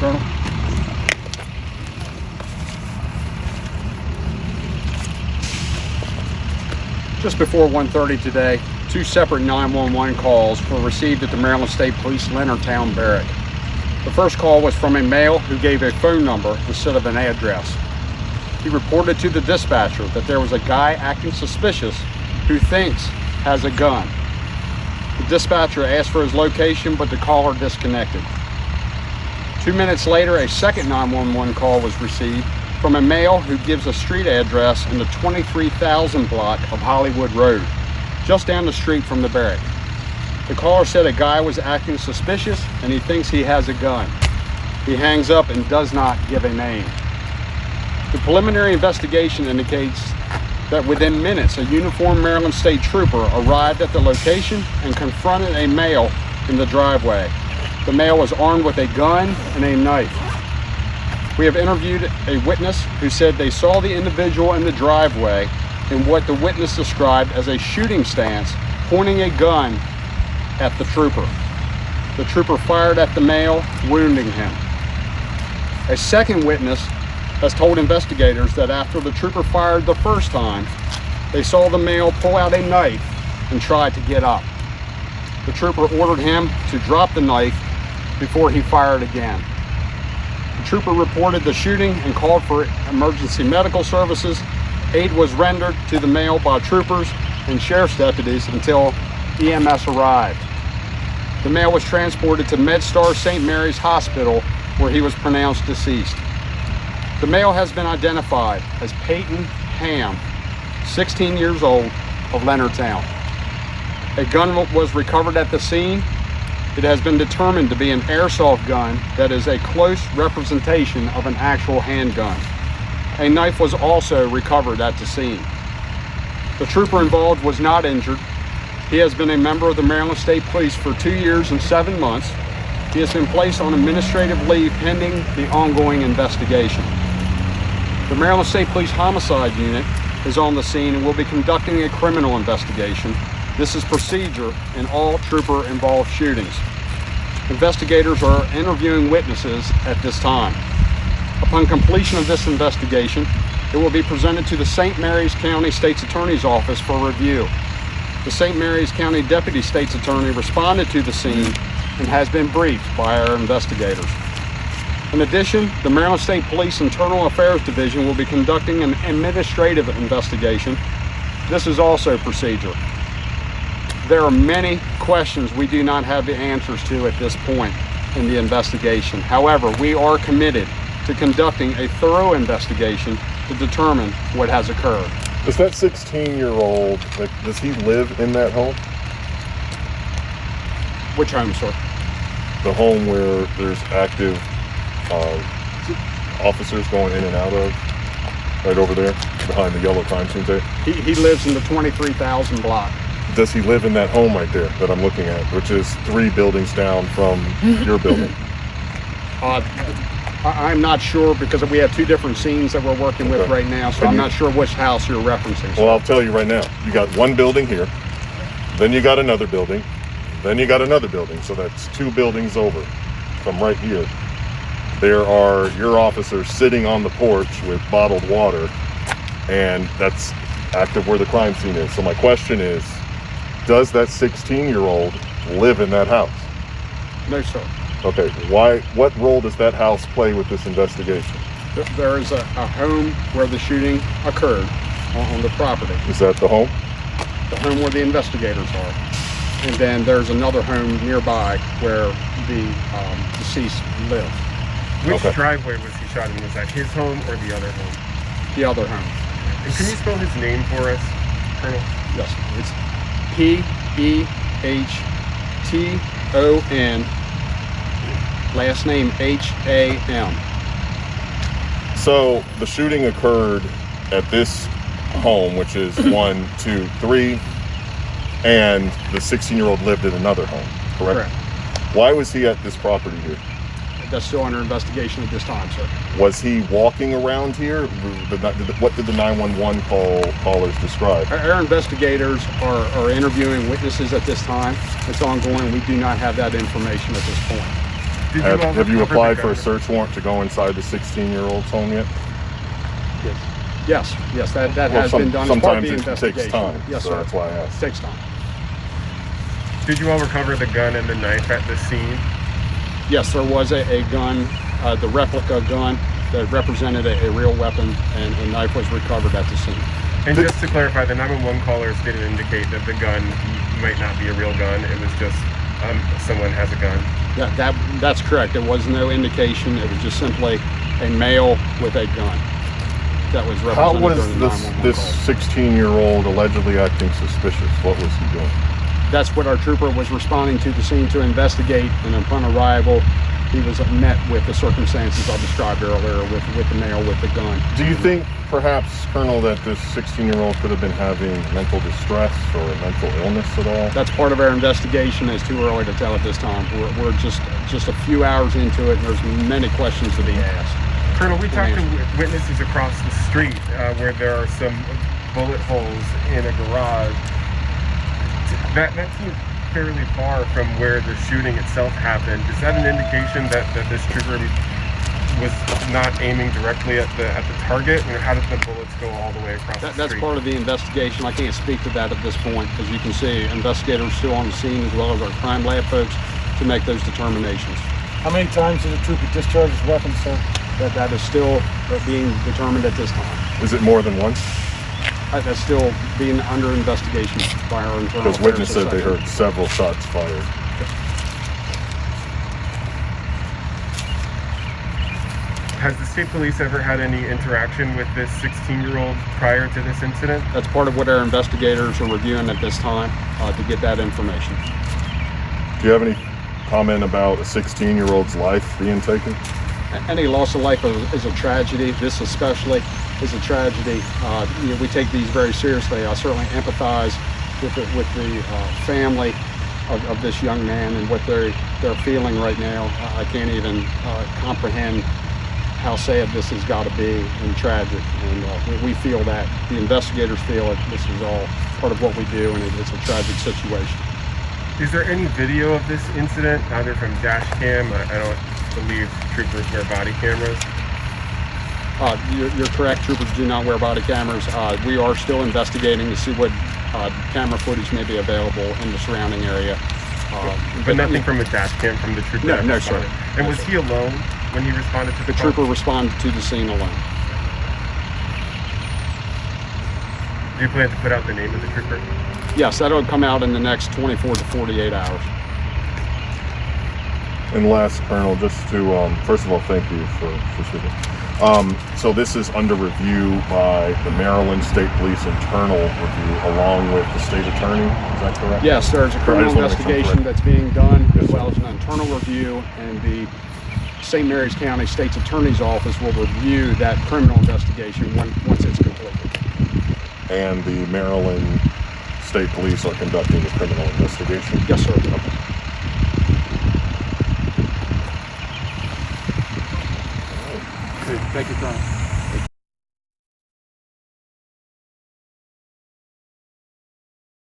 Colonel. Just before 1:30 today, 2 separate 911 calls were received at the Maryland State Police Leonardtown Barrack. The first call was from a male who gave a phone number instead of an address. He reported to the dispatcher that there was a guy acting suspicious who thinks has a gun. The dispatcher asked for his location, but the caller disconnected. 2 minutes later, a second 911 call was received from a male who gives a street address in the 23,000 block of Hollywood Road, just down the street from the barrack. The caller said a guy was acting suspicious and he thinks he has a gun. He hangs up and does not give a name. The preliminary investigation indicates that within minutes, a uniformed Maryland State trooper arrived at the location and confronted a male in the driveway. The male was armed with a gun and a knife. We have interviewed a witness who said they saw the individual in the driveway in what the witness described as a shooting stance, pointing a gun at the trooper. The trooper fired at the male, wounding him. A second witness has told investigators that after the trooper fired the first time, they saw the male pull out a knife and try to get up. The trooper ordered him to drop the knife before he fired again. The trooper reported the shooting and called for emergency medical services. Aid was rendered to the male by troopers and sheriff's deputies until EMS arrived. The male was transported to MedStar St. Mary's Hospital, where he was pronounced deceased. The male has been identified as Peyton Ham, 16 years old, of Leonardtown. A gun was recovered at the scene. It has been determined to be an airsoft gun that is a close representation of an actual handgun. A knife was also recovered at the scene. The trooper involved was not injured. He has been a member of the Maryland State Police for 2 years and 7 months. He has been placed on administrative leave pending the ongoing investigation. The Maryland State Police Homicide Unit is on the scene and will be conducting a criminal investigation. This is procedure in all trooper-involved shootings. Investigators are interviewing witnesses at this time. Upon completion of this investigation, it will be presented to the St. Mary's County State's Attorney's Office for review. The St. Mary's County Deputy State's Attorney responded to the scene and has been briefed by our investigators. In addition, the Maryland State Police Internal Affairs Division will be conducting an administrative investigation. This is also procedure. There are many questions we do not have the answers to at this point in the investigation. However, we are committed to conducting a thorough investigation to determine what has occurred. Is that 16-year-old, does he live in that home? Which home, sir? The home where there's active officers going in and out of, right over there, behind the yellow crime scene there? He lives in the 23,000 block. Does he live in that home right there that I'm looking at, which is 3 buildings down from your building? I'm not sure because we have 2 different scenes that we're working with right now, so I'm not sure which house you're referencing. Well, I'll tell you right now. You got 1 building here, then you got another building, then you got another building. So that's 2 buildings over from right here. There are your officers sitting on the porch with bottled water, and that's active where the crime scene is. So my question is, does that 16-year-old live in that house? No, sir. Okay, what role does that house play with this investigation? There is a home where the shooting occurred on the property. Is that the home? The home where the investigators are. And then there's another home nearby where the deceased lives. Which driveway was he shot in? Was that his home or the other home? The other home. And can you spell his name for us, Colonel? Yes, it's P-E-H-T-O-N, last name H-A-M. So the shooting occurred at this home, which is 1, 2, 3, and the 16-year-old lived in another home, correct? Correct. Why was he at this property here? That's still under investigation at this time, sir. Was he walking around here? What did the 911 callers describe? Our investigators are interviewing witnesses at this time. It's ongoing. We do not have that information at this point. Have you applied for a search warrant to go inside the 16-year-old's home yet? Yes, that has been done as part of Sometimes the it investigation. takes time, Yes, so sir. that's why I asked. It takes time. Did you all recover the gun and the knife at the scene? Yes, there was a gun, the replica gun that represented a real weapon, and a knife was recovered at the scene. And just to clarify, the 911 callers didn't indicate that the gun might not be a real gun. It was just someone has a gun. That's correct. There was no indication. It was just simply a male with a gun that was How represented was during the 911 this call. 16-year-old allegedly acting suspicious? What was he doing? That's what our trooper was responding to the scene to investigate, and upon arrival, he was met with the circumstances I described earlier with the male with the gun. Do you think, perhaps, Colonel, that this 16-year-old could have been having mental distress or mental illness at all? That's part of our investigation. It's too early to tell at this time. We're just a few hours into it, and there's many questions to be asked. Colonel, we talked to witnesses across the street where there are some bullet holes in a garage. That seems fairly far from where the shooting itself happened. Is that an indication that this trooper was not aiming directly at the target? And how did the bullets go all the way across the street? That's part of the investigation. I can't speak to that at this point. As you can see, investigators are still on the scene, as well as our crime lab folks, to make those determinations. How many times did the trooper discharge his weapon, sir? That is still being determined at this time. Is it more than once? That's still being under investigation by our internal Because affairs witness said they society. heard several shots fired. Has the state police ever had any interaction with this 16-year-old prior to this incident? That's part of what our investigators are reviewing at this time to get that information. Do you have any comment about a 16-year-old's life being taken? Any loss of life is a tragedy. This especially is a tragedy. We take these very seriously. I certainly empathize with the family of this young man and what they're feeling right now. I can't even comprehend how sad this has got to be and tragic. And we feel that. The investigators feel it. This is all part of what we do, and it's a tragic situation. Is there any video of this incident, either from dash cam? I don't believe troopers wear body cameras. You're correct. Troopers do not wear body cameras. We are still investigating to see what camera footage may be available in the surrounding area. But nothing from a dash cam from the trooper? No, no, sir. And was he alone when he responded to the The call? trooper responded to the scene alone. Do you plan to put out the name of the trooper? Yes, that'll come out in the next 24 to 48 hours. And last, Colonel, just to, first of all, thank you for speaking. So this is under review by the Maryland State Police internal review along with the state attorney, is that correct? Yes, there's a criminal investigation that's being done, as well as an internal review, and the St. Mary's County State's Attorney's Office will review that criminal investigation once it's completed. And the Maryland State Police are conducting the criminal investigation? Yes, sir. Okay. Thank you, Colonel.